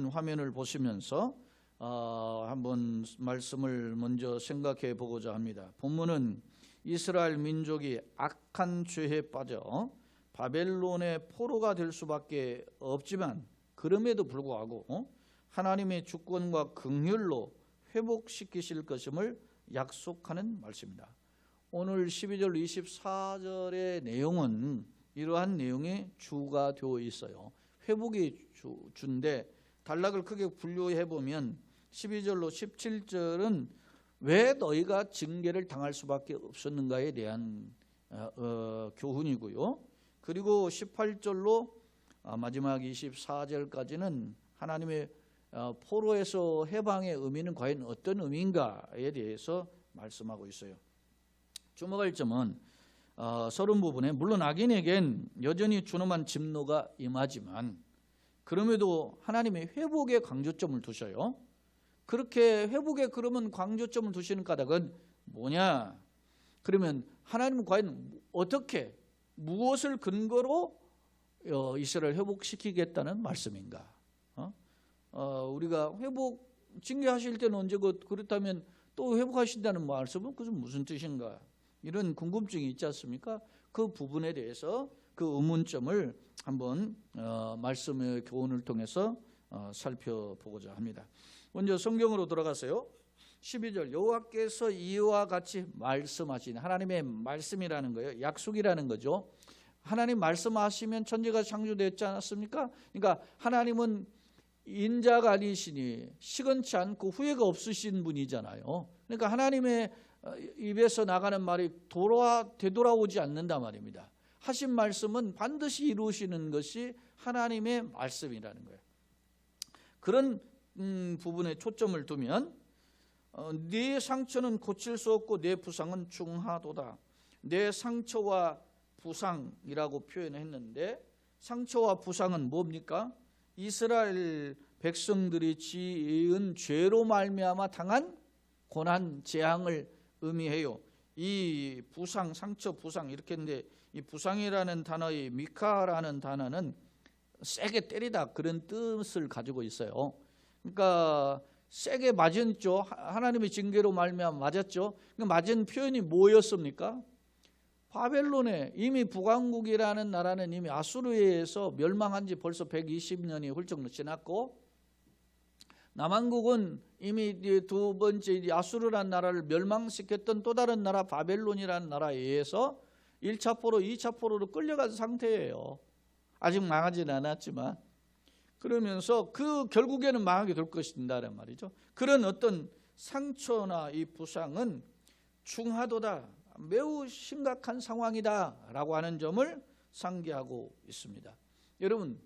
화면을 보시면서 한번 말씀을 먼저 생각해 보고자 합니다. 본문은 이스라엘 민족이 악한 죄에 빠져 바벨론의 포로가 될 수밖에 없지만 그럼에도 불구하고 하나님의 주권과 긍휼로 회복시키실 것임을 약속하는 말씀입니다. 오늘 12절 24절의 내용은 이러한 내용이 주가 되어 있어요. 회복이 주인데 단락을 크게 분류해 보면 12절로 17절은 왜 너희가 징계를 당할 수밖에 없었는가에 대한 교훈이고요. 그리고 18절로 마지막 24절까지는 하나님의 포로에서 해방의 의미는 과연 어떤 의미인가에 대해서 말씀하고 있어요. 주목할 점은 서론 부분에 물론 악인에겐 여전히 준엄한 진노가 임하지만 그럼에도 하나님의 회복에 강조점을 두셔요. 그렇게 회복에 그러면 강조점을 두시는 까닭은 뭐냐? 그러면 하나님은 과연 어떻게 무엇을 근거로 이스라엘 회복시키겠다는 말씀인가? 우리가 회복 징계하실 때는 언제고 그렇다면 또 회복하신다는 말씀은 그것은 무슨 뜻인가? 이런 궁금증이 있지 않습니까? 그 부분에 대해서 그 의문점을 한번 말씀의 교훈을 통해서 살펴보고자 합니다. 먼저 성경으로 돌아가세요. 12절 여호와께서 이와 같이 말씀하신 하나님의 말씀이라는 거예요. 약속이라는 거죠. 하나님 말씀하시면 천지가 창조됐지 않았습니까? 그러니까 하나님은 인자가 아니시니 시건치 않고 후회가 없으신 분이잖아요. 그러니까 하나님의 입에서 나가는 말이 되돌아오지 않는단 말입니다. 하신 말씀은 반드시 이루시는 것이 하나님의 말씀이라는 거예요. 그런 부분에 초점을 두면 네 상처는 고칠 수 없고 내 부상은 중하도다. 내 상처와 부상이라고 표현했는데 상처와 부상은 뭡니까? 이스라엘 백성들이 지은 죄로 말미암아 당한 고난, 재앙을 의미해요. 이 부상, 상처, 부상 이렇게 했는데 이 부상이라는 단어의 미카라는 단어는 세게 때리다 그런 뜻을 가지고 있어요. 그러니까 세게 맞았죠. 하나님의 징계로 말미암아 맞았죠. 맞은 표현이 뭐였습니까? 바벨론에 이미 북왕국이라는 나라는 이미 아수르에서 멸망한 지 벌써 120년이 훌쩍 지났고 남한국은 이미 두 번째 아수르라는 나라를 멸망시켰던 또 다른 나라 바벨론이라는 나라에 의해서 1차 포로, 2차 포로로 끌려간 상태예요. 아직 망하지는 않았지만 그러면서 그 결국에는 망하게 될 것이다라는 말이죠. 그런 어떤 상처나 이 부상은 중하도다. 매우 심각한 상황이다 라고 하는 점을 상기하고 있습니다. 여러분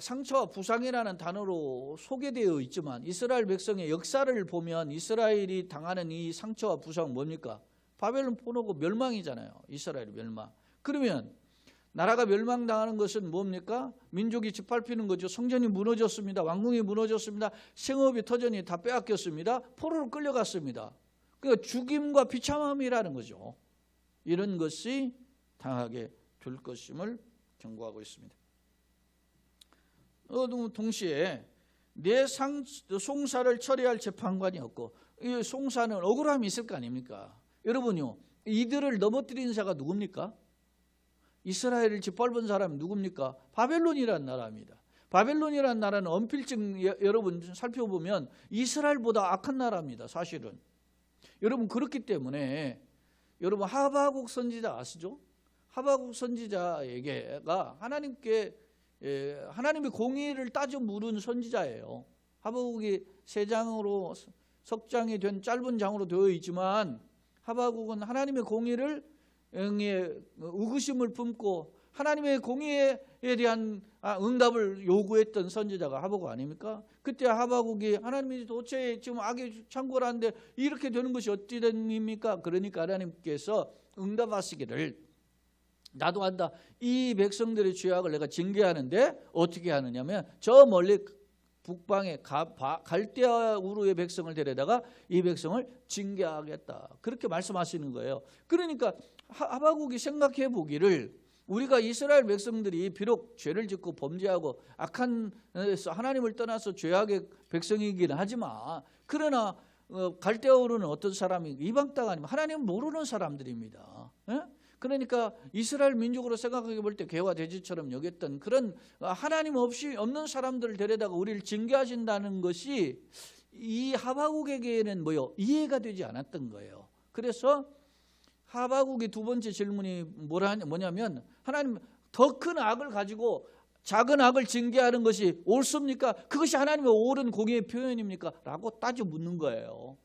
상처와 부상이라는 단어로 소개되어 있지만 이스라엘 백성의 역사를 보면 이스라엘이 당하는 이 상처와 부상은 뭡니까? 바벨론 포로고 멸망이잖아요. 이스라엘의 멸망. 그러면 나라가 멸망당하는 것은 뭡니까? 민족이 짓밟히는 거죠. 성전이 무너졌습니다. 왕궁이 무너졌습니다. 생업이 터전이 다 빼앗겼습니다. 포로로 끌려갔습니다. 그러니까 죽임과 비참함이라는 거죠. 이런 것이 당하게 될 것임을 경고하고 있습니다. 동시에 내 송사를 처리할 재판관이 없고 이 송사는 억울함이 있을 거 아닙니까? 여러분요, 이들을 넘어뜨린 자가 누굽니까? 이스라엘을 짓밟은 사람이 누굽니까? 바벨론이라는 나라입니다. 바벨론이라는 나라는 언필증 여러분 살펴보면 이스라엘보다 악한 나라입니다. 사실은. 여러분 그렇기 때문에 여러분 하박국 선지자 아시죠? 하박국 선지자에게가 하나님의 공의를 따져 물은 선지자예요. 하박국이 세 장으로 석장이 된 짧은 장으로 되어 있지만 하박국은 하나님의 공의를 의구심을 품고 하나님의 공의에 대한 응답을 요구했던 선지자가 하박국 아닙니까? 그때 하박국이 하나님이 도대체 지금 악의 창궐 하는데 이렇게 되는 것이 어찌 됩니까? 그러니까 하나님께서 응답하시기를 나도 한다. 이 백성들의 죄악을 내가 징계하는데 어떻게 하느냐면 저 멀리 북방에 갈대아 우르의 백성을 데려다가 이 백성을 징계하겠다. 그렇게 말씀하시는 거예요. 그러니까 하박국이 생각해 보기를 우리가 이스라엘 백성들이 비록 죄를 짓고 범죄하고 악한 하나님을 떠나서 죄악의 백성이긴 하지만 그러나 갈대아우르는 어떤 사람이 이방 땅 아니면 하나님 모르는 사람들입니다. 그러니까 이스라엘 민족으로 생각해 볼 때 개와 돼지처럼 여겼던 그런 하나님 없이 없는 사람들을 데려다가 우리를 징계하신다는 것이 이 하박국에게는 이해가 되지 않았던 거예요. 그래서 하박국의 두 번째 질문이 뭐냐면 하나님 더 큰 악을 가지고 작은 악을 징계하는 것이 옳습니까? 그것이 하나님의 옳은 공의의 표현입니까? 라고 따져 묻는 거예요.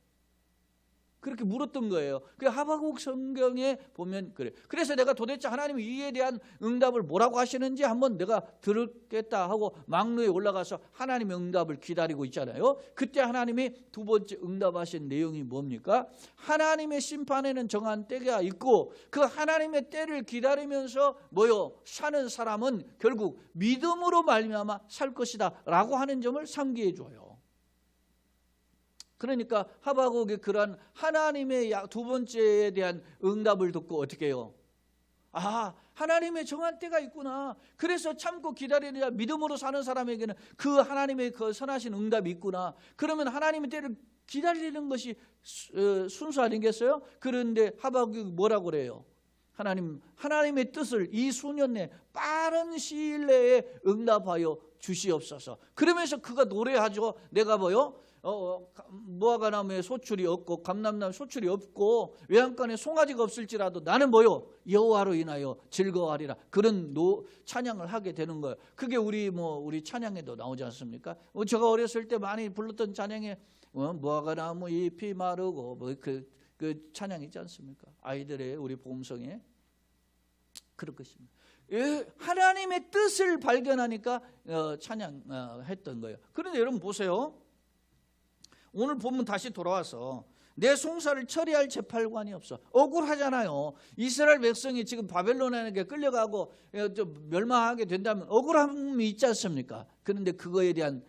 그렇게 물었던 거예요. 그 하박국 성경에 보면 그래. 그래서 내가 도대체 하나님이 이에 대한 응답을 뭐라고 하시는지 한번 내가 들었겠다 하고 망루에 올라가서 하나님의 응답을 기다리고 있잖아요. 그때 하나님이 두 번째 응답하신 내용이 뭡니까? 하나님의 심판에는 정한 때가 있고 그 하나님의 때를 기다리면서 사는 사람은 결국 믿음으로 말미암아 살 것이다 라고 하는 점을 상기해 줘요. 그러니까 하박국이 그러한 하나님의 두 번째에 대한 응답을 듣고 어떻게 해요? 하나님의 정한 때가 있구나. 그래서 참고 기다리느냐 믿음으로 사는 사람에게는 그 하나님의 그 선하신 응답이 있구나. 그러면 하나님의 때를 기다리는 것이 순수 아니겠어요? 그런데 하박국이 뭐라고 그래요? 하나님의 뜻을 이 수년 내 빠른 시일 내에 응답하여 주시옵소서. 그러면서 그가 노래하죠. 내가 무화과나무에 소출이 없고 감람나무에 소출이 없고 외양간에 송아지가 없을지라도 나는 여호와로 인하여 즐거워하리라. 그런 찬양을 하게 되는 거예요. 그게 우리 찬양에도 나오지 않습니까? 제가 어렸을 때 많이 불렀던 찬양에 무화과나무 잎이 마르고 그 찬양 있지 않습니까? 아이들의 우리 복음성에 그럴 것입니다. 하나님의 뜻을 발견하니까 찬양했던 거예요. 그런데 여러분 보세요. 오늘 본문 다시 돌아와서 내 송사를 처리할 재판관이 없어. 억울하잖아요. 이스라엘 백성이 지금 바벨론에게 끌려가고 멸망하게 된다면 억울함이 있지 않습니까? 그런데 그거에 대한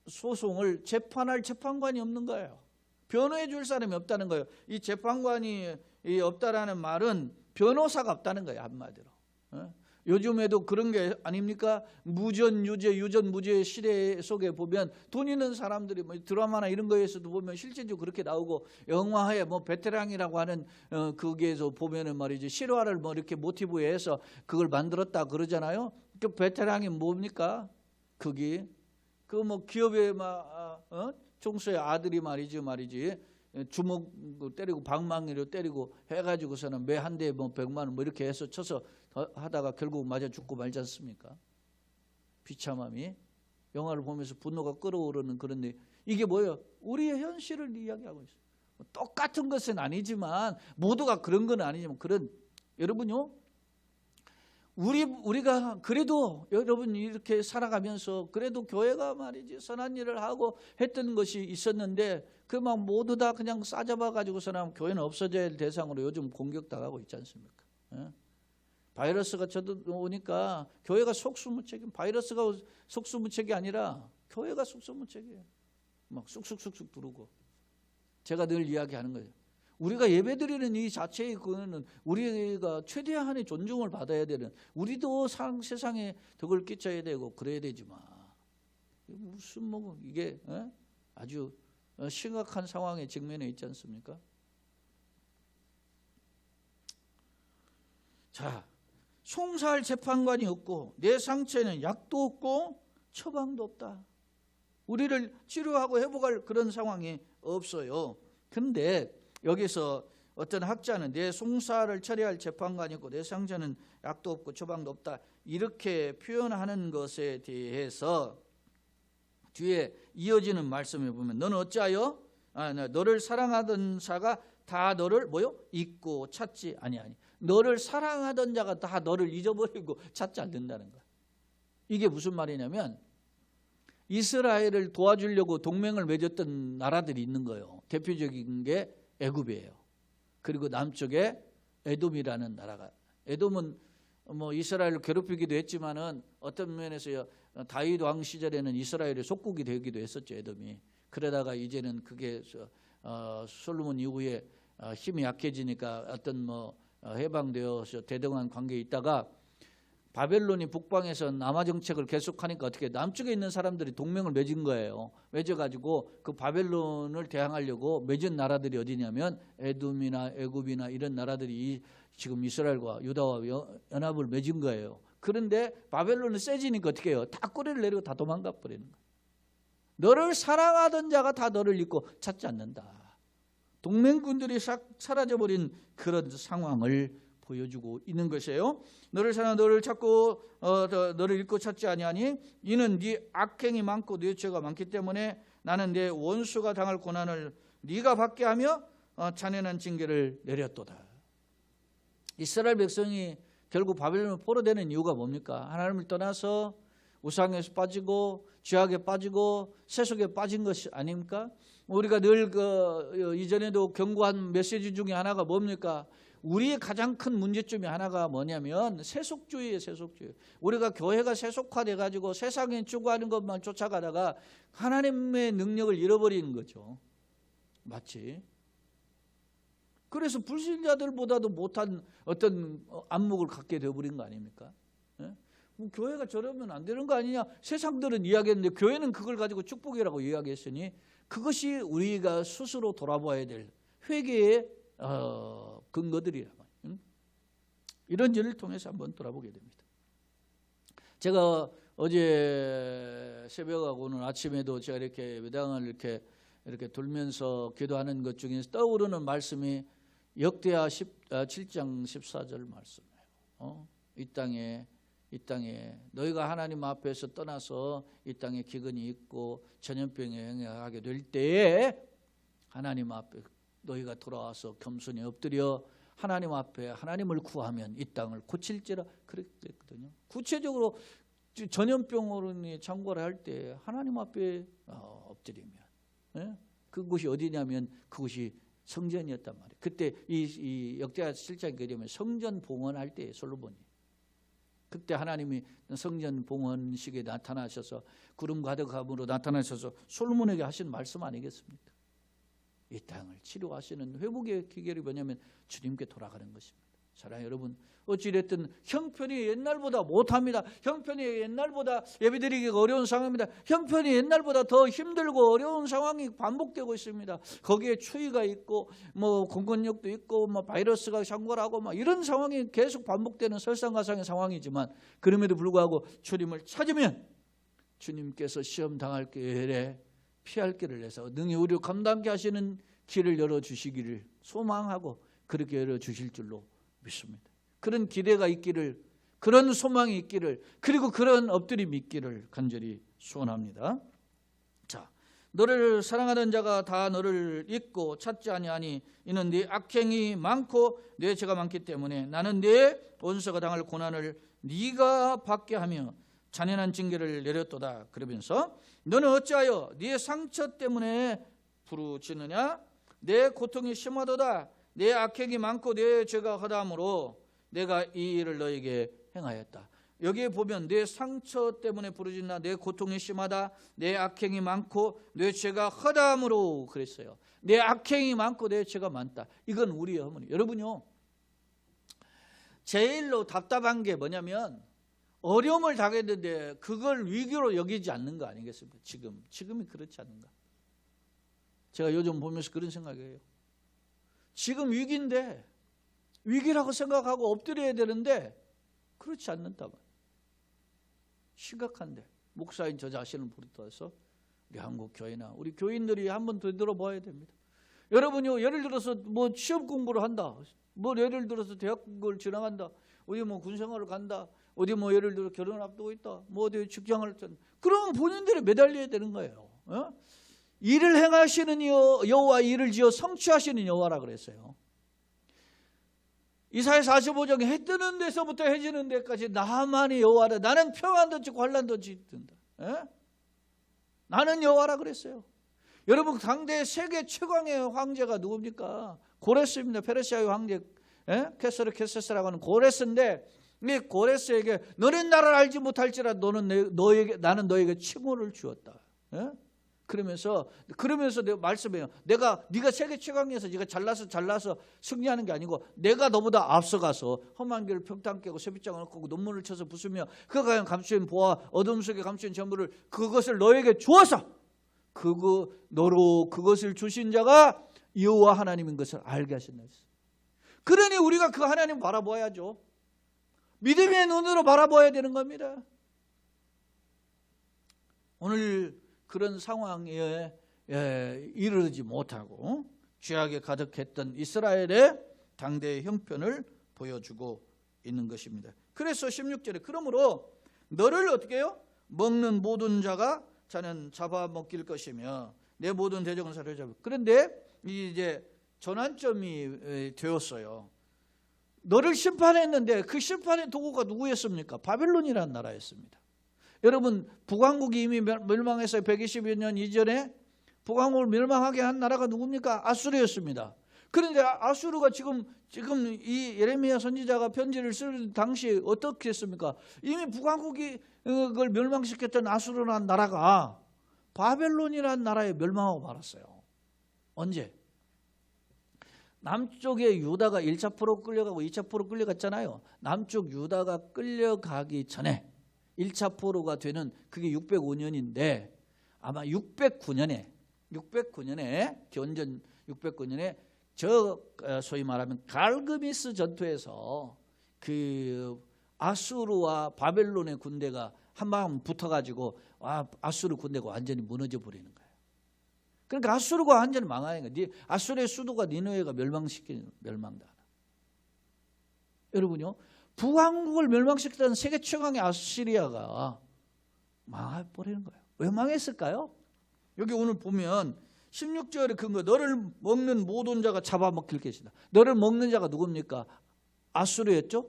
소송을 재판할 재판관이 없는 거예요. 변호해 줄 사람이 없다는 거예요. 이 재판관이 없다라는 말은 변호사가 없다는 거예요. 한마디로. 요즘에도 그런 게 아닙니까? 유전 무죄 시대 속에 보면 돈 있는 사람들이 드라마나 이런 거에서도 보면 실제적으로 그렇게 나오고 영화에 베테랑이라고 하는 거기에서 보면은 말이지 실화를 이렇게 모티브해서 그걸 만들었다 그러잖아요. 그 베테랑이 뭡니까? 기업의 총수의 아들이 말이지 주먹 때리고 방망이로 때리고 해가지고서는 매 한 대에 100만 원 이렇게 해서 쳐서 하다가 결국 맞아 죽고 말지 않습니까? 비참함이 영화를 보면서 분노가 끓어오르는 그런데 이게 뭐예요? 우리의 현실을 이야기하고 있어요. 똑같은 것은 아니지만 모두가 그런 건 아니지만 여러분요. 우리가 그래도 여러분 이렇게 살아가면서 그래도 교회가 말이지 선한 일을 하고 했던 것이 있었는데 모두 다 그냥 싸잡아 가지고서는 교회는 없어져야 할 대상으로 요즘 공격당하고 있지 않습니까? 바이러스가 오니까 교회가 속수무책임. 바이러스가 속수무책이 아니라 교회가 속수무책이에요. 쑥쑥쑥쑥 들어오고. 제가 늘 이야기하는 거예요. 우리가 예배드리는 이 자체의 그거는 우리가 최대한의 존중을 받아야 되는, 우리도 세상에 덕을 끼쳐야 되고 그래야 되지만 무슨 이게 아주 심각한 상황에 직면해 있지 않습니까? 자, 송사할 재판관이 없고 내 상처에는 약도 없고 처방도 없다. 우리를 치료하고 회복할 그런 상황이 없어요. 그런데 여기서 어떤 학자는 내 송사를 처리할 재판관이 있고 내 상처는 약도 없고 처방도 없다 이렇게 표현하는 것에 대해서 뒤에 이어지는 말씀에 보면 너는 어찌하여 너를 사랑하던 자가 다 너를 잊고 찾지 아니하니. 너를 사랑하던 자가 다 너를 잊어버리고 찾지 않는다는 거야. 이게 무슨 말이냐면 이스라엘을 도와주려고 동맹을 맺었던 나라들이 있는 거예요. 대표적인 게 애굽이에요. 그리고 남쪽에 에돔이라는 나라가. 에돔은 이스라엘을 괴롭히기도 했지만은 어떤 면에서 다윗 왕 시절에는 이스라엘의 속국이 되기도 했었죠. 에돔이. 그러다가 이제는 그게 솔로몬 이후에 힘이 약해지니까 어떤 해방되어서 대등한 관계에 있다가 바벨론이 북방에서 남하 정책을 계속하니까 어떻게 남쪽에 있는 사람들이 동맹을 맺은 거예요. 맺어가지고 그 바벨론을 대항하려고 맺은 나라들이 어디냐면 에돔이나 애굽이나 이런 나라들이 지금 이스라엘과 유다와 연합을 맺은 거예요. 그런데 바벨론은 세지니까 어떻게 해요? 다 꼬리를 내리고 다 도망가 버리는 거예요. 너를 사랑하던 자가 다 너를 잊고 찾지 않는다. 동맹군들이 사라져버린 그런 상황을 보여주고 있는 것이에요. 너를 사랑하는 너를 찾고 너를 잊고 찾지 아니하니 이는 네 악행이 많고 네 죄가 많기 때문에 나는 네 원수가 당할 고난을 네가 받게 하며 잔인한 징계를 내렸도다. 이스라엘 백성이 결국 바벨론을 포로되는 이유가 뭡니까? 하나님을 떠나서 우상에서 빠지고 죄악에 빠지고 세속에 빠진 것이 아닙니까? 우리가 늘 이전에도 경고한 메시지 중에 하나가 뭡니까? 우리의 가장 큰 문제점이 하나가 뭐냐면 세속주의예요. 세속주의. 우리가 교회가 세속화돼 가지고 세상에 추구하는 것만 쫓아가다가 하나님의 능력을 잃어버리는 거죠. 맞지? 그래서 불신자들보다도 못한 어떤 안목을 갖게 되어버린 거 아닙니까? 예? 뭐 교회가 저러면 안 되는 거 아니냐? 세상들은 이야기했는데 교회는 그걸 가지고 축복이라고 이야기했으니 그것이 우리가 스스로 돌아봐야 될 회개의 근거들이란 말이에요. 이런 일을 통해서 한번 돌아보게 됩니다. 제가 어제 새벽하고 오늘 아침에도 제가 이렇게 외당을 이렇게 돌면서 기도하는 것 중에서 떠오르는 말씀이 역대하 7장 14절 말씀이에요. 이 땅에 너희가 하나님 앞에서 떠나서 이 땅에 기근이 있고 전염병에 행하게 될 때에 하나님 앞에 너희가 돌아와서 겸손히 엎드려 하나님 앞에 하나님을 구하면 이 땅을 고칠지라 그랬거든요. 구체적으로 전염병으로 창궐을 할 때 하나님 앞에 엎드리면 그곳이 어디냐면 그곳이 성전이었단 말이에요. 그때 이 역대하 7장에 되면 성전 봉헌할 때 솔로몬이 그때 하나님이 성전 봉헌식에 나타나셔서 구름 가득함으로 나타나셔서 솔로몬에게 하신 말씀 아니겠습니까? 이 땅을 치료하시는 회복의 기결이 뭐냐면 주님께 돌아가는 것입니다. 사랑하는 여러분, 어찌됐든 형편이 옛날보다 못합니다. 형편이 옛날보다 예배드리기가 어려운 상황입니다. 형편이 옛날보다 더 힘들고 어려운 상황이 반복되고 있습니다. 거기에 추위가 있고 뭐 공권력도 있고 뭐 바이러스가 창궐하고 막 이런 상황이 계속 반복되는 설상가상의 상황이지만 그럼에도 불구하고 주님을 찾으면 주님께서 시험 당할 길에 피할 길을 내서 능히 우리를 감당케 하시는 길을 열어주시기를 소망하고 그렇게 열어주실 줄로 믿습니다. 그런 기대가 있기를, 그런 소망이 있기를, 그리고 그런 엎드림이 있기를 간절히 소원합니다. 자, 너를 사랑하던 자가 다 너를 잊고 찾지 아니하니 이는 네 악행이 많고 네 죄가 많기 때문에 나는 네 원수가 당할 고난을 네가 받게 하며 잔인한 징계를 내렸도다. 그러면서 너는 어찌하여 네 상처 때문에 부르짖느냐? 내 고통이 심하도다. 내 악행이 많고 내 죄가 허다함으로 내가 이 일을 너에게 행하였다. 여기에 보면 내 상처 때문에 부르짖나 내 고통이 심하다. 내 악행이 많고 내 죄가 허다함으로 그랬어요. 내 악행이 많고 내 죄가 많다. 이건 우리의 어머니. 여러분요, 제일로 답답한 게 뭐냐면 어려움을 당했는데 그걸 위기로 여기지 않는 거 아니겠습니까? 지금이 그렇지 않는가? 제가 요즘 보면서 그런 생각이에요. 지금 위기인데 위기라고 생각하고 엎드려야 되는데 그렇지 않는다. 심각한데 목사인 저 자신을 부르떠서 우리 한국 교회나 우리 교인들이 한번 되돌아봐야 됩니다. 여러분요, 예를 들어서 뭐 시험 공부를 한다, 뭐 예를 들어서 대학을 지나간다, 어디 뭐 군생활을 간다, 어디 뭐 예를 들어 결혼을 앞두고 있다, 뭐 어디 직장을 그러면 본인들이 매달려야 되는 거예요. 일을 행하시는 여호와 일을 지어 성취하시는 여호와라 그랬어요. 이사야 45장에 해 뜨는 데서부터 해 지는 데까지 나만이 여호와라. 나는 평안도 짓고 환난도 짓는다. 나는 여호와라 그랬어요. 여러분, 당대 세계 최강의 황제가 누굽니까? 고레스입니다. 페르시아의 황제 케세스라고 하는 고레스인데 이 고레스에게 너는 나를 알지 못할지라 나는 너에게 칭호를 주었다. 그러면서 내가 말씀해요. 네가 세계 최강에서 네가 잘나서 승리하는 게 아니고 내가 너보다 앞서가서 험한 길을 평탄 깨고 새빗장을 걷고 논문을 쳐서 부수며 그가 감추인 보아 어둠 속에 감추인 전부를 그것을 너에게 주어서 너로 그것을 주신 자가 여호와 하나님인 것을 알게 하신다. 그러니 우리가 그 하나님 바라봐야죠. 믿음의 눈으로 바라봐야 되는 겁니다. 오늘 그런 상황에 이르지 못하고 죄악에 가득했던 이스라엘의 당대의 형편을 보여주고 있는 것입니다. 그래서 16절에 그러므로 너를 어떻게 해요? 먹는 모든 자가 자는 잡아먹힐 것이며 내 모든 대적은 사로잡을. 그런데 이제 전환점이 되었어요. 너를 심판했는데 그 심판의 도구가 누구였습니까? 바벨론이라는 나라였습니다. 여러분 북왕국이 이미 멸망해서 120여 년 이전에 북왕국을 멸망하게 한 나라가 누굽니까? 아수르였습니다. 그런데 아수르가 지금 이 예레미야 선지자가 편지를 쓸 당시 어떻게 했습니까? 이미 북왕국이 그걸 멸망시켰던 아수르라는 나라가 바벨론이라는 나라에 멸망하고 말았어요. 언제? 남쪽에 유다가 1차 포로 끌려가고 2차 포로 끌려갔잖아요. 남쪽 유다가 끌려가기 전에 1차 포로가 되는 그게 605년인데 아마 609년에 견전 609년에 소위 말하면 갈그미스 전투에서 그 아수르와 바벨론의 군대가 한방 붙어가지고 아수르 군대가 완전히 무너져 버리는 거예요. 그러니까 아수르가 완전히 망하는 거예요. 아수르의 수도가 니느웨가 멸망시키는 멸망다. 여러분요, 북왕국을 멸망시켰던 세계 최강의 아시리아가 망해버리는 거예요. 왜 망했을까요? 여기 오늘 보면 16절에 근거 너를 먹는 모든 자가 잡아먹힐 것이다. 너를 먹는 자가 누굽니까? 아수르였죠.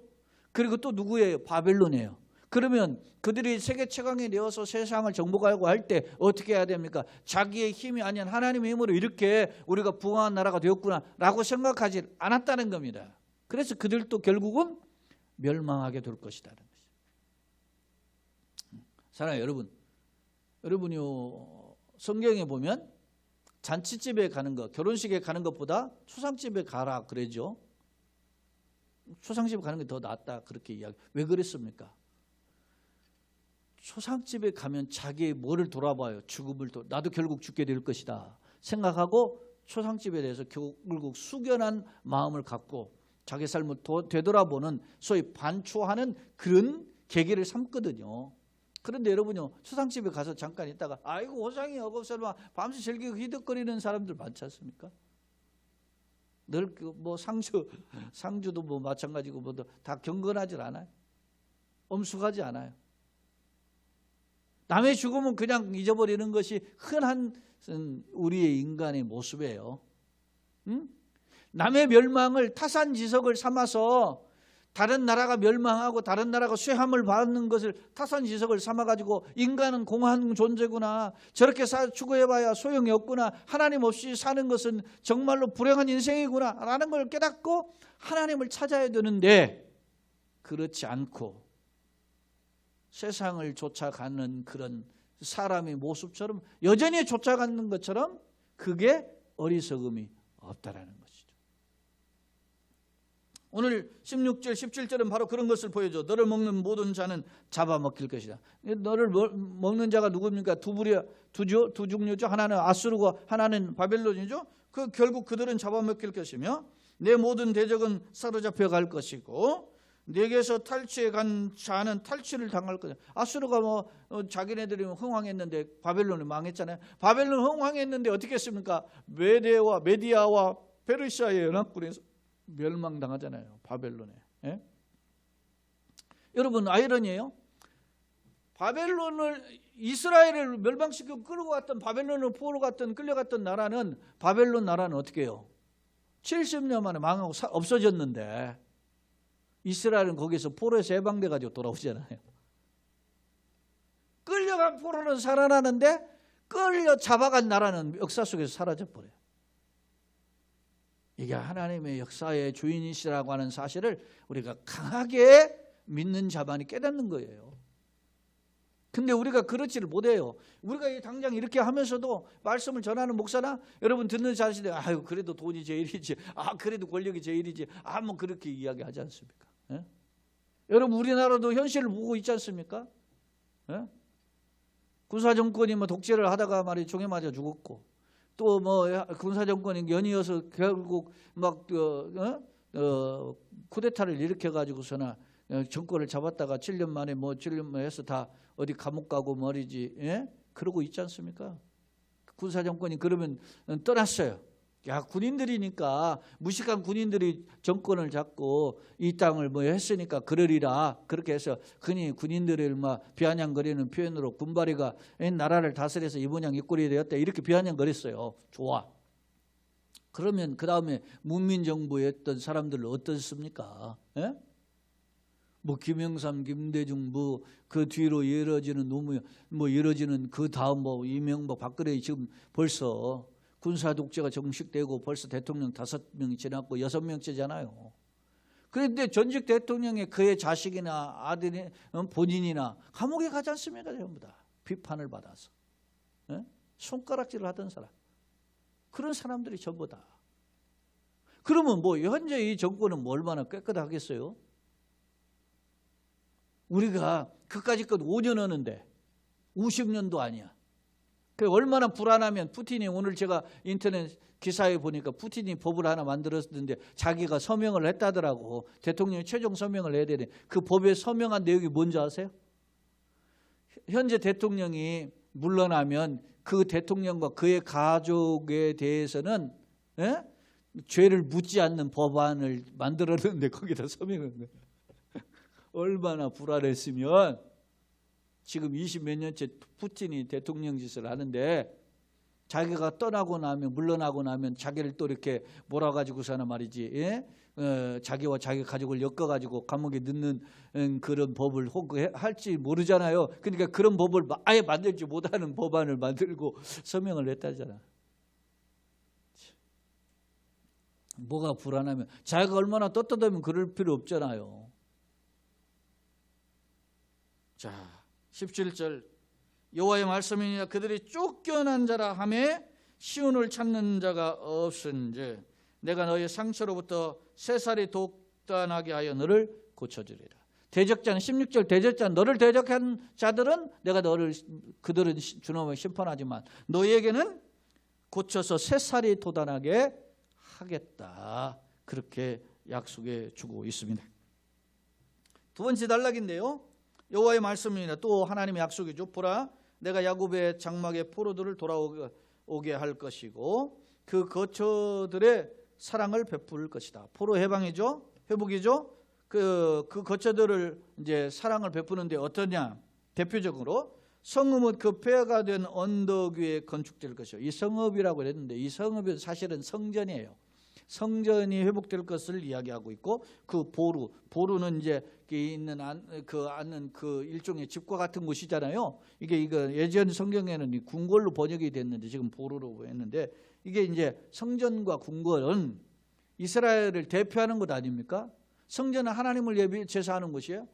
그리고 또 누구예요? 바벨론이에요. 그러면 그들이 세계 최강이 되어서 세상을 정복하려고 할 때 어떻게 해야 됩니까? 자기의 힘이 아닌 하나님의 힘으로 이렇게 우리가 부강한 나라가 되었구나 라고 생각하지 않았다는 겁니다. 그래서 그들도 결국은 멸망하게 될 것이라는 것이죠. 사랑하는 여러분, 여러분요 성경에 보면 잔치집에 가는 것, 결혼식에 가는 것보다 초상집에 가라 그러죠. 초상집에 가는 게 더 낫다 그렇게 이야기. 왜 그랬습니까? 초상집에 가면 자기의 뭐를 돌아봐요. 죽음을 나도 결국 죽게 될 것이다 생각하고 초상집에 대해서 결국 숙연한 마음을 갖고 자기 삶을 되돌아보는 소위 반추하는 그런 계기를 삼거든요. 그런데 여러분요 초상집에 가서 잠깐 있다가 아이고 호상이 어겁설마 밤새 즐기고 히득거리는 사람들 많지 않습니까? 늘 뭐 상주도 뭐 마찬가지고 뭐 다 경건하지 않아요. 엄숙하지 않아요. 남의 죽음은 그냥 잊어버리는 것이 흔한 우리의 인간의 모습이에요. 남의 멸망을 타산지석을 삼아서 다른 나라가 멸망하고 다른 나라가 쇠함을 받는 것을 타산지석을 삼아가지고 인간은 공한 존재구나, 저렇게 추구해봐야 소용이 없구나, 하나님 없이 사는 것은 정말로 불행한 인생이구나 라는 걸 깨닫고 하나님을 찾아야 되는데 그렇지 않고 세상을 쫓아가는 그런 사람의 모습처럼 여전히 쫓아가는 것처럼 그게 어리석음이 없다라는 것이죠. 오늘 16절 17절은 바로 그런 것을 보여줘. 너를 먹는 모든 자는 잡아먹힐 것이다. 너를 먹는 자가 누굽니까? 두 종류죠. 하나는 아수르고 하나는 바벨론이죠. 결국 그들은 잡아먹힐 것이며 내 모든 대적은 사로잡혀 갈 것이고 내게서 탈취해 간 자는 탈취를 당할 거다. 아수르가 자기네들이 흥왕했는데 바벨론이 망했잖아요. 바벨론 흥왕했는데 어떻게 했습니까? 메디아와 페르시아의 연합군에서 멸망당하잖아요. 바벨론에. 예? 여러분 아이러니예요. 바벨론을 이스라엘을 멸망시키고 끌고 갔던 바벨론을 포로 갔던 끌려갔던 나라는 바벨론 나라는 어떻게 해요? 70년 만에 망하고 없어졌는데 이스라엘은 거기서 포로에서 해방돼 가지고 돌아오잖아요. 끌려간 포로는 살아나는데 끌려 잡아간 나라는 역사 속에서 사라져 버려요. 이게 하나님의 역사의 주인이시라고 하는 사실을 우리가 강하게 믿는 자만이 깨닫는 거예요. 근데 우리가 그렇지를 못해요. 우리가 당장 이렇게 하면서도 말씀을 전하는 목사나 여러분 듣는 자신들, 아유 그래도 돈이 제일이지, 아 그래도 권력이 제일이지, 아 뭐 그렇게 이야기하지 않습니까? 예? 여러분 우리나라도 현실을 보고 있지 않습니까? 예? 군사정권이 뭐 독재를 하다가 말이 총에 맞아 죽었고, 또 뭐 군사정권이 연이어서 결국 막 쿠데타를 일으켜 가지고서나 정권을 잡았다가 7년 만에 뭐 7년 해서 다 어디 감옥 가고 말이지, 예? 그러고 있지 않습니까? 군사정권이 그러면 떠났어요. 야, 군인들이니까, 무식한 군인들이 정권을 잡고 이 땅을 뭐 했으니까 그러리라. 그렇게 해서 흔히 군인들을 막 비아냥거리는 표현으로 군바리가 나라를 다스려서 이 모양 이 꼴이 되었다, 이렇게 비아냥거렸어요. 좋아. 그러면 그 다음에 문민정부였던 사람들은 어떻습니까? 예? 뭐 김영삼, 김대중 그 뒤로 이어지는 노무현 이어지는 그 다음 뭐 이명박, 박근혜 지금 벌써 군사 독재가 정식되고 벌써 대통령 5명이 지났고 6명째잖아요. 그런데 전직 대통령의 그의 자식이나 아들이 본인이나 감옥에 가지 않습니까? 전부 다 비판을 받아서, 예? 손가락질을 하던 사람, 그런 사람들이 전부 다. 그러면 뭐 현재 이 정권은 뭐 얼마나 깨끗하겠어요? 우리가 그까짓 것 5년 하는데 50년도 아니야. 그 얼마나 불안하면, 푸틴이 오늘 제가 인터넷 기사에 보니까 푸틴이 법을 하나 만들었는데 자기가 서명을 했다더라고. 대통령이 최종 서명을 해야 되네. 그 법에 서명한 내용이 뭔지 아세요? 현재 대통령이 물러나면 그 대통령과 그의 가족에 대해서는, 예? 죄를 묻지 않는 법안을 만들었는데 거기다 서명을 해. 얼마나 불안했으면 지금 20몇 년째 푸틴이 대통령 짓을 하는데, 자기가 떠나고 나면, 물러나고 나면 자기를 또 이렇게 몰아가지고서는 말이지, 예? 자기와 자기 가족을 엮어가지고 감옥에 넣는 그런 법을 혹 할지 모르잖아요. 그러니까 그런 법을 아예 만들지 못하는 법안을 만들고 서명을 했다잖아. 뭐가 불안하면, 자기가 얼마나 떳떳하면 그럴 필요 없잖아요. 자, 17절, 여호와의 말씀이니라 그들이 쫓겨난 자라 하매 시온을 찾는 자가 없은즉 내가 너의 상처로부터 새살이 독단하게 하여 너를 고쳐주리라. 대적자는 16절, 대적자, 너를 대적한 자들은 내가 그들은 주님을 심판하지만 너희에게는 고쳐서 새살이 돋아나게 하겠다. 그렇게 약속해 주고 있습니다. 두 번째 단락인데요, 여호와의 말씀이니라 또 하나님의 약속이죠. 보라, 내가 야곱의 장막의 포로들을 돌아오게 할 것이고 그 거처들의 사랑을 베풀 것이다. 포로 해방이죠, 회복이죠. 그 거처들을 이제 사랑을 베푸는데 어떠냐? 대표적으로 성읍은 그 폐허가 된 언덕 위에 건축될 것이요. 이 성읍이라고 했는데 이 성읍은 사실은 성전이에요. 성전이 회복될 것을 이야기하고 있고, 그 보루는 이제 있는 앉는 그 일종의 집과 같은 곳이잖아요. 이거 예전 성경에는 궁궐로 번역이 됐는데 지금 보루로 했는데, 이게 이제 성전과 궁궐은 이스라엘을 대표하는 것 아닙니까? 성전은 하나님을 제사하는 곳이에요.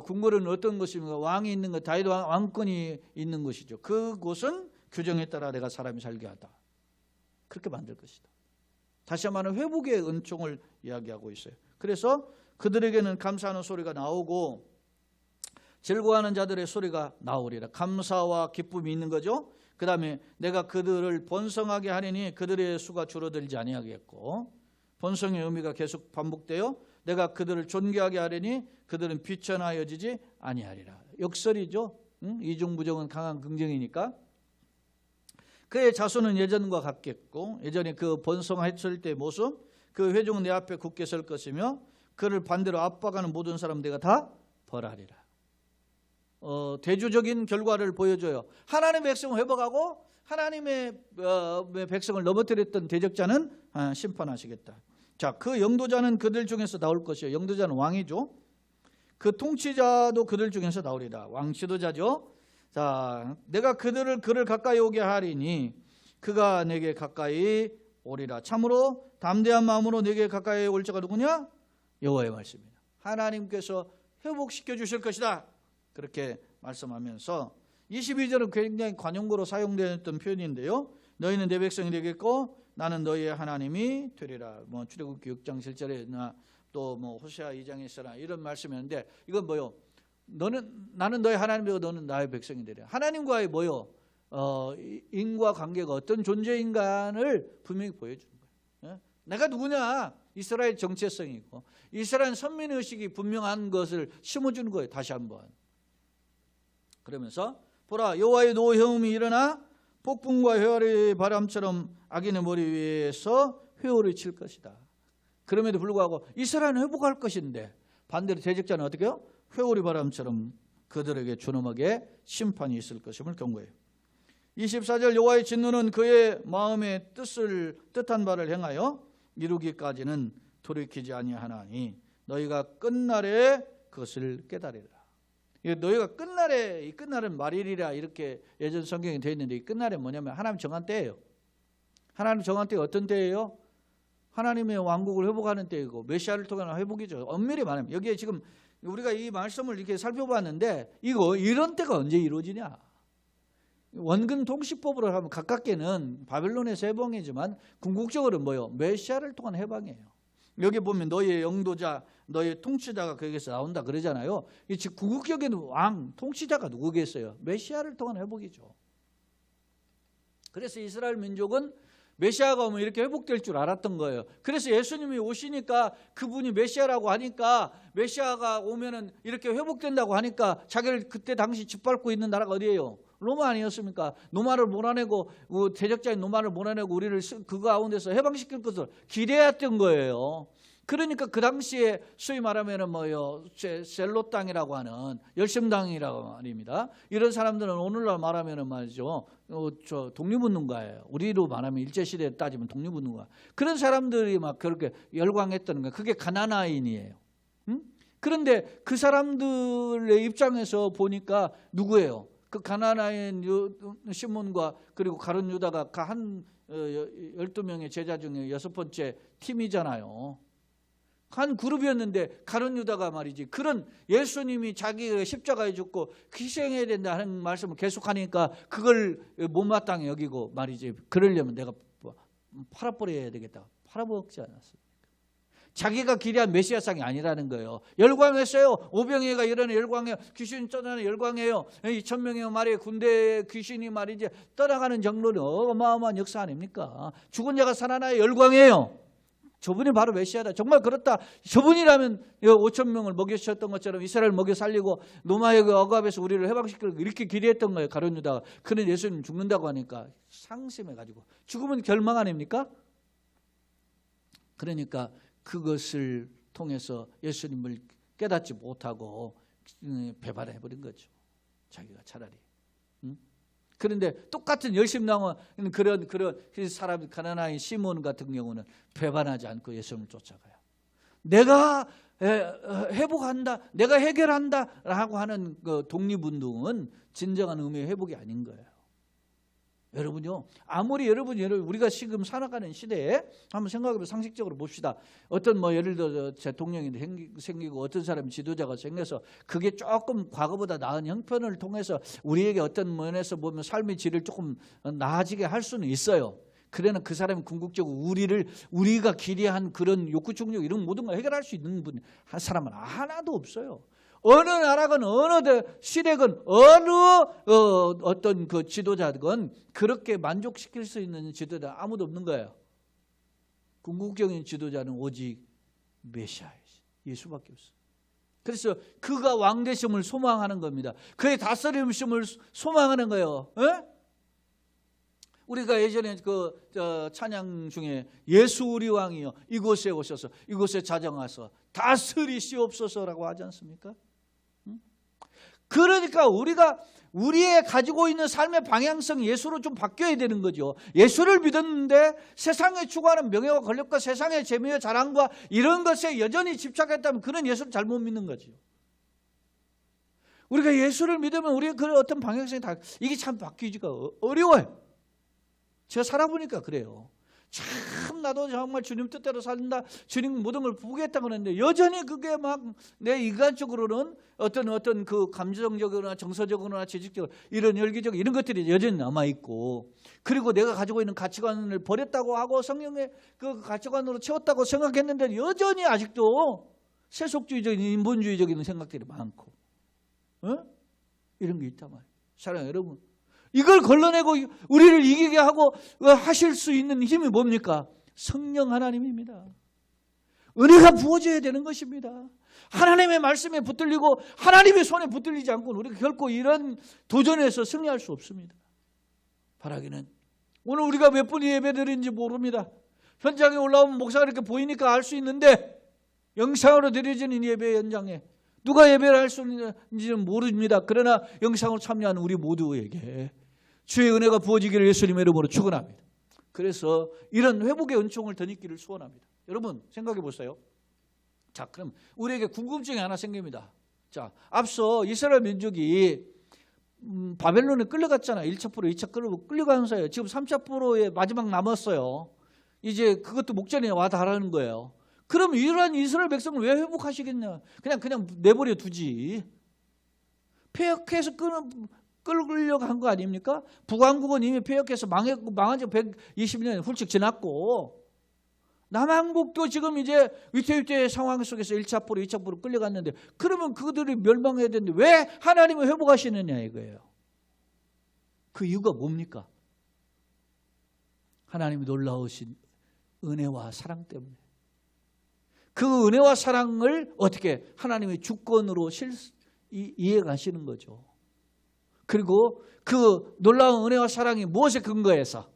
궁궐은 어떤 곳입니까? 왕이 있는 것, 다윗 왕권이 있는 곳이죠. 그곳은 규정에 따라 내가 사람이 살게 하다. 그렇게 만들 것이다. 다시 말하면 회복의 은총을 이야기하고 있어요. 그래서 그들에게는 감사하는 소리가 나오고 즐거워하는 자들의 소리가 나오리라. 감사와 기쁨이 있는 거죠. 그 다음에 내가 그들을 번성하게 하리니 그들의 수가 줄어들지 아니하겠고, 번성의 의미가 계속 반복되어 내가 그들을 존귀하게 하리니 그들은 비천하여지지 아니하리라. 역설이죠. 이중부정은 강한 긍정이니까. 그의 자손은 예전과 같겠고, 예전에 그 번성했을 때의 모습, 그 회중은 내 앞에 굳게 설 것이며 그를 반대로 압박하는 모든 사람 내가 다 벌하리라. 대조적인 결과를 보여줘요. 하나님의 백성을 회복하고 하나님의 백성을 넘어뜨렸던 대적자는 심판하시겠다. 자, 그 영도자는 그들 중에서 나올 것이요. 영도자는 왕이죠. 그 통치자도 그들 중에서 나오리라. 왕 지도자죠. 자, 내가 그를 가까이 오게 하리니 그가 내게 가까이 오리라. 참으로 담대한 마음으로 내게 가까이 올 자가 누구냐? 여호와의 말씀입니다. 하나님께서 회복시켜 주실 것이다. 그렇게 말씀하면서 22절은 굉장히 관용구로 사용되었던 표현인데요. 너희는 내 백성이 되겠고 나는 너희의 하나님이 되리라. 뭐 출애굽기 6장 7절에나 또 뭐 호세아 2장에 있어라 이런 말씀이었는데 이건 뭐요? 나는 너희 하나님이고 너는 나의 백성이 되리라. 하나님과의 뭐요? 인과관계가 어떤 존재인가를 분명히 보여주는 거예요. 내가 누구냐? 이스라엘 정체성이고 이스라엘 선민의식이 분명한 것을 심어주는 거예요. 다시 한번. 그러면서 보라 여호와의 노여움이 일어나 폭풍과 회오리 바람처럼 악인의 머리 위에서 회오리 칠 것이다. 그럼에도 불구하고 이스라엘은 회복할 것인데 반대로 대적자는 어떻게 해요? 회오리 바람처럼 그들에게 존엄하게 심판이 있을 것임을 경고해요. 24절 여호와의 진노는 그의 마음의 뜻한 바를 행하여 이루기까지는 돌이키지 아니하나니 너희가 끝날에 그것을 깨달으리라. 너희가 끝날에, 이 끝날은 말일이라 이렇게 예전 성경에 되어 있는데 이 끝날은 뭐냐면 하나님 정한 때예요. 하나님 정한 때가 어떤 때예요? 하나님의 왕국을 회복하는 때이고 메시아를 통한 회복이죠. 엄밀히 말하면 여기에 지금 우리가 이 말씀을 이렇게 살펴봤는데 이런 때가 언제 이루어지냐? 원근 통치법으로 하면 가깝게는 바벨론의 세봉이지만 궁극적으로는 뭐요? 메시아를 통한 해방이에요. 여기 보면 너희의 영도자, 너희의 통치자가 거기에서 나온다 그러잖아요. 즉 궁극적인 왕, 통치자가 누구겠어요? 메시아를 통한 회복이죠. 그래서 이스라엘 민족은 메시아가 오면 이렇게 회복될 줄 알았던 거예요. 그래서 예수님이 오시니까 그분이 메시아라고 하니까 메시아가 오면은 이렇게 회복된다고 하니까 자기를 그때 당시 짓밟고 있는 나라가 어디예요? 로마 아니었습니까? 노마를 몰아내고 대적자인 노마를 몰아내고 우리를 그 가운데서 해방시킬 것을 기대했던 거예요. 그러니까 그 당시에 소위 말하면은 뭐요 셀롯 땅이라고 하는 열심당이라고 말입니다. 이런 사람들은 오늘날 말하면은 말이죠 저 독립운동가예요. 우리로 말하면 일제 시대에 따지면 독립운동가. 그런 사람들이 막 그렇게 열광했다는 거예요. 그게 가나나인이에요. 그런데 그 사람들의 입장에서 보니까 누구예요? 그 가나나인 시몬과 그리고 가룟 유다가 한 12명의 제자 중에 6번째 팀이잖아요. 한 그룹이었는데 가룟 유다가 말이지 그런 예수님이 자기가 십자가에 죽고 희생해야 된다 하는 말씀을 계속하니까 그걸 못마땅히 여기고 말이지 그러려면 내가 팔아버려야 되겠다. 팔아먹지 않았습니까? 자기가 기대한 메시아상이 아니라는 거예요. 열광했어요. 오병이가 일어나 열광해요. 귀신 쫓아내는 열광해요. 2,000명의 말이에요. 군대 귀신이 말이지 떠나가는 정도는 어마어마한 역사 아닙니까? 죽은 자가 살아나요. 열광해요. 저분이 바로 메시아다. 정말 그렇다. 저분이라면 5,000명을 먹여주셨던 것처럼 이스라엘 먹여 살리고 노마의 억압에서 우리를 해방시키려고 이렇게 기대했던 거예요. 가룟 유다가. 그런데 예수님 죽는다고 하니까 상심해가지고 죽으면 결망 아닙니까? 그러니까 그것을 통해서 예수님을 깨닫지 못하고 배반해버린 거죠. 자기가 차라리. 그런데 똑같은 열심당한 그런 사람 가나나인 시몬 같은 경우는 배반하지 않고 예수님을 쫓아가요. 내가 회복한다, 내가 해결한다라고 하는 그 독립운동은 진정한 의미의 회복이 아닌 거예요. 여러분요, 아무리 우리가 지금 살아가는 시대에 한번 생각해보면 상식적으로 봅시다. 어떤 뭐 예를 들어 대통령이 생기고 어떤 사람이 지도자가 생겨서 그게 조금 과거보다 나은 형편을 통해서 우리에게 어떤 면에서 보면 삶의 질을 조금 나아지게 할 수는 있어요. 그러나 그 사람이 궁극적으로 우리가 기대한 그런 욕구 충족 이런 모든 걸 해결할 수 있는 한 사람은 하나도 없어요. 어느 나라건 어느 시대건 어느 어떤 그 지도자건 그렇게 만족시킬 수 있는 지도자 아무도 없는 거예요. 궁극적인 지도자는 오직 메시아이지 예수밖에 없어요. 그래서 그가 왕되심을 소망하는 겁니다. 그의 다스림심을 소망하는 거예요. 에? 우리가 예전에 그 찬양 중에 예수 우리 왕이여 이곳에 오셔서 이곳에 자정하서 다스리시옵소서라고 하지 않습니까? 그러니까 우리의 가지고 있는 삶의 방향성이 예수로 좀 바뀌어야 되는 거죠. 예수를 믿었는데 세상에 추구하는 명예와 권력과 세상의 재미와 자랑과 이런 것에 여전히 집착했다면 그런 예수를 잘못 믿는 거죠. 우리가 예수를 믿으면 우리의 그런 어떤 방향성이 이게 참 바뀌기가 어려워요. 제가 살아보니까 그래요. 참 나도 정말 주님 뜻대로 산다, 주님 모든 걸 보겠다 그러는데 여전히 그게 막 내 인간적으로는 어떤 그 감정적으로나 정서적으로나 지식적으로 이런 열기적 이런 것들이 여전히 남아 있고, 그리고 내가 가지고 있는 가치관을 버렸다고 하고 성령의 그 가치관으로 채웠다고 생각했는데 여전히 아직도 세속주의적인 인본주의적인 생각들이 많고, 이런 게 있단 말이에요. 사랑하는 여러분, 이걸 걸러내고 우리를 이기게 하고 하실 수 있는 힘이 뭡니까? 성령 하나님입니다. 은혜가 부어져야 되는 것입니다. 하나님의 말씀에 붙들리고 하나님의 손에 붙들리지 않고는 우리가 결코 이런 도전에서 승리할 수 없습니다. 바라기는 오늘 우리가 몇 분이 예배드리는지 모릅니다. 현장에 올라오면 목사가 이렇게 보이니까 알 수 있는데 영상으로 드려지는 예배 현장에 누가 예배를 할 수 있는지는 모릅니다. 그러나 영상으로 참여하는 우리 모두에게 주의 은혜가 부어지기를 예수님의 이름으로 축원합니다. 그래서 이런 회복의 은총을 더 있기를 소원합니다. 여러분 생각해 보세요. 자, 그럼 우리에게 궁금증이 하나 생깁니다. 자, 앞서 이스라엘 민족이 바벨론에 끌려갔잖아요. 1차 포로, 2차 포로 끌려가는 사이에 지금 3차 포로에 마지막 남았어요. 이제 그것도 목전에 와 닿으라는 거예요. 그럼 이러한 이스라엘 백성을 왜 회복하시겠냐? 그냥 내버려 두지. 폐역해서 끌려고 한 거 아닙니까? 북왕국은 이미 폐역해서 망한 지 120년이 훌쩍 지났고, 남한국도 지금 이제 위태위태의 상황 속에서 1차 포로, 2차 포로 끌려갔는데, 그러면 그들이 멸망해야 되는데 왜 하나님을 회복하시느냐 이거예요. 그 이유가 뭡니까? 하나님이 놀라우신 은혜와 사랑 때문에. 그 은혜와 사랑을 어떻게 하나님의 주권으로 이해가시는 거죠. 그리고 그 놀라운 은혜와 사랑이 무엇에 근거해서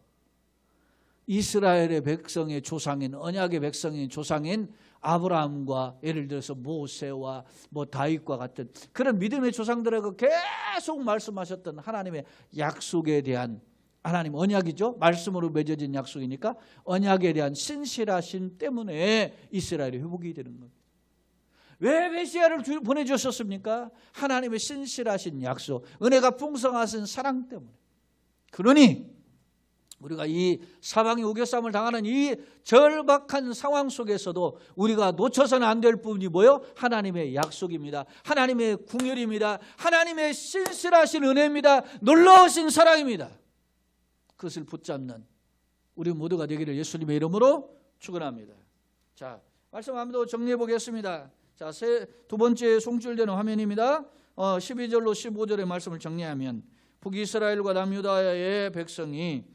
이스라엘의 백성의 조상인, 언약의 백성인 조상인 아브라함과 예를 들어서 모세와 다윗과 같은 그런 믿음의 조상들하고 계속 말씀하셨던 하나님의 약속에 대한, 하나님 언약이죠. 말씀으로 맺어진 약속이니까 언약에 대한 신실하심 때문에 이스라엘이 회복이 되는 겁니다. 왜 메시아를 보내주셨습니까? 하나님의 신실하신 약속, 은혜가 풍성하신 사랑 때문에. 그러니 우리가 이 사방이 우겨쌈을 당하는 이 절박한 상황 속에서도 우리가 놓쳐서는 안 될 부분이 뭐예요? 하나님의 약속입니다. 하나님의 궁율입니다. 하나님의 신실하신 은혜입니다. 놀라우신 사랑입니다. 그것을 붙잡는 우리 모두가 되기를 예수님의 이름으로 축원합니다. 자, 말씀 한번 더 정리해 보겠습니다. 자, 두 번째 송출되는 화면입니다. 12절로 15절의 말씀을 정리하면 북이스라엘과 남유다의 백성이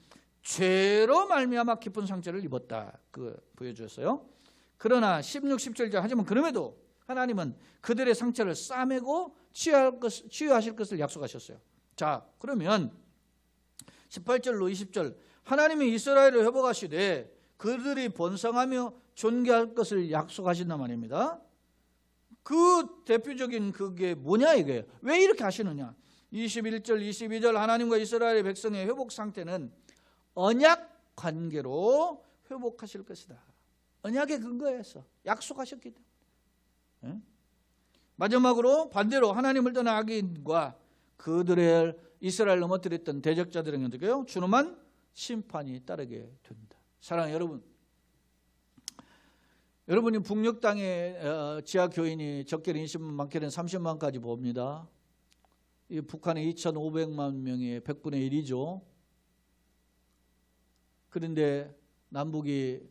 죄로 말미암아 깊은 상처를 입었다. 그 보여주었어요. 그러나 16, 17절 하지만 그럼에도 하나님은 그들의 상처를 싸매고 치유하실 것을 약속하셨어요. 자, 그러면 18절로 20절 하나님이 이스라엘을 회복하시되 그들이 번성하며 존귀할 것을 약속하신단 말입니다. 그 대표적인 그게 뭐냐 이거예요. 왜 이렇게 하시느냐. 21절 22절 하나님과 이스라엘의 백성의 회복 상태는 언약 관계로 회복하실 것이다. 언약에 근거해서 약속하셨기 때문에. 마지막으로 반대로 하나님을 떠난 악인과 그들의 이스라엘 넘어뜨렸던 대적자들에게 어떻게요? 준엄한 심판이 따르게 된다. 사랑하는 여러분, 여러분이 북녘 땅의 지하 교인이 적게는 20만, 많게는 30만까지 봅니다. 이 북한의 2,500만 명의 100분의 1이죠. 그런데 남북이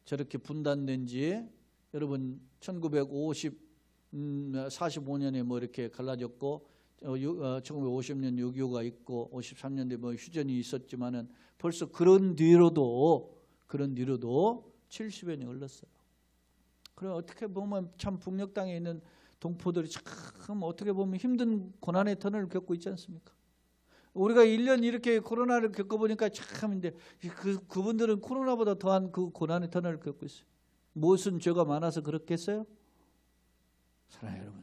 저렇게 분단된 지 여러분 1945년에 뭐 이렇게 갈라졌고 1950년 6.25가 있고 53년대 뭐 휴전이 있었지만은 벌써 그런 뒤로도 70여 년이 흘렀어요. 그럼 어떻게 보면 참 북녘 땅에 있는 동포들이 참 어떻게 보면 힘든 고난의 터널을 겪고 있지 않습니까? 우리가 1년 이렇게 코로나를 겪어보니까 참인데 그분들은 코로나보다 더한 그 고난의 터널을 겪고 있어요. 무슨 죄가 많아서 그렇겠어요? 사랑해요 여러분,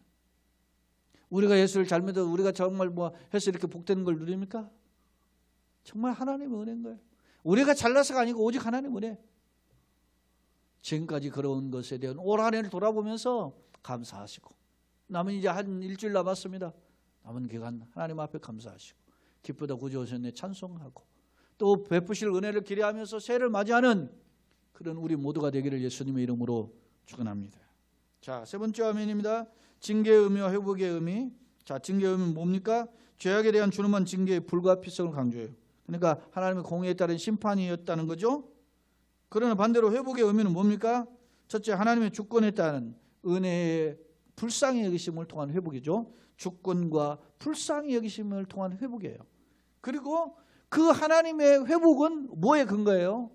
우리가 예수를 잘 믿어 우리가 정말 뭐 해서 이렇게 복되는 걸 누립니까? 정말 하나님의 은혜인 거예요. 우리가 잘나서가 아니고 오직 하나님의 은혜. 지금까지 걸어온 것에 대한 올 한 해를 돌아보면서 감사하시고, 남은 이제 한 일주일 남았습니다. 남은 기간 하나님 앞에 감사하시고 기쁘다 구주 오셨네 찬송하고 또 베푸실 은혜를 기대하면서 새해를 맞이하는 그런 우리 모두가 되기를 예수님의 이름으로 축원합니다. 자, 세 번째 화면입니다. 징계의 의미와 회복의 의미. 자, 징계의 의미는 뭡니까? 죄악에 대한 준엄한 징계의 불가피성을 강조해요. 그러니까 하나님의 공의에 따른 심판이었다는 거죠. 그러나 반대로 회복의 의미는 뭡니까? 첫째, 하나님의 주권에 따른 은혜의 불쌍히 여기심을 통한 회복이죠. 주권과 불쌍히 여기심을 통한 회복이에요. 그리고 그 하나님의 회복은 뭐에 근거해요?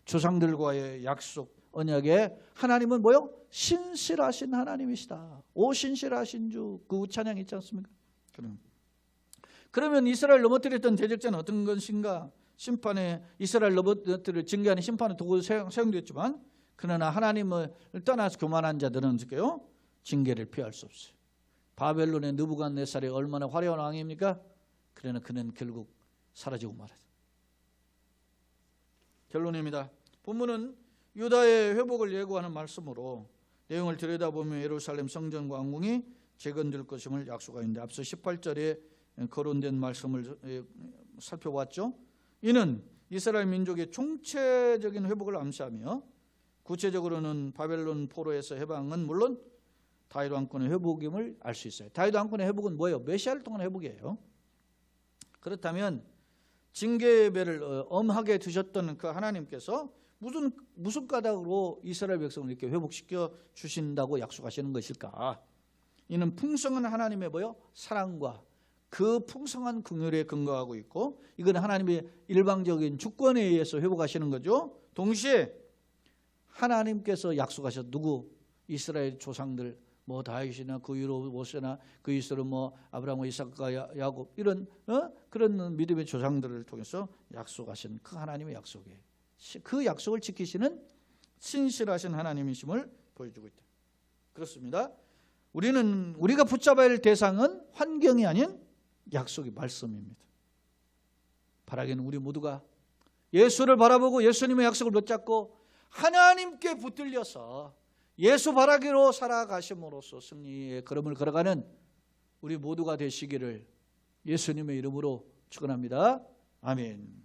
조상들과의 약속, 언약에 하나님은 뭐요? 신실하신 하나님이시다. 오 신실하신 주, 그 찬양 있지 않습니까? 그러면 이스라엘 넘어뜨렸던 대적자는 어떤 것인가? 심판에 이스라엘 넘어뜨려 징계하는 심판의 도구 사용되었지만 그러나 하나님을 떠나서 교만한 자들은 어떻게요? 징계를 피할 수 없어요. 바벨론의 느부갓네살이 얼마나 화려한 왕입니까? 그러나 그는 결국 사라지고 말았어요. 결론입니다. 본문은 유다의 회복을 예고하는 말씀으로 내용을 들여다보면 예루살렘 성전 왕궁이 재건될 것임을 약속하는데 앞서 18절에 거론된 말씀을 살펴봤죠. 이는 이스라엘 민족의 총체적인 회복을 암시하며 구체적으로는 바벨론 포로에서 해방은 물론 다윗 왕권의 회복임을 알 수 있어요. 다윗 왕권의 회복은 뭐예요? 메시아를 통한 회복이에요. 그렇다면 징계의 배를 엄하게 두셨던 그 하나님께서 무슨 까닭으로 이스라엘 백성을 이렇게 회복시켜 주신다고 약속하시는 것일까? 이는 풍성한 하나님의 뭐요? 사랑과 그 풍성한 긍휼에 근거하고 있고 이건 하나님의 일방적인 주권에 의해서 회복하시는 거죠. 동시에 하나님께서 약속하셨 누구? 이스라엘 조상들 뭐 다윗이나 그 이후로 모세나 그 이후로 뭐 아브라함, 이삭과 야곱 이런 그런 믿음의 조상들을 통해서 약속하신 그 하나님의 약속이에요. 그 약속을 지키시는 신실하신 하나님이심을 보여주고 있다. 그렇습니다. 우리가 붙잡아야 할 대상은 환경이 아닌 약속이 말씀입니다. 바라기는 우리 모두가 예수를 바라보고 예수님의 약속을 붙잡고 하나님께 붙들려서 예수 바라기로 살아가심으로써 승리의 걸음을 걸어가는 우리 모두가 되시기를 예수님의 이름으로 축원합니다. 아멘.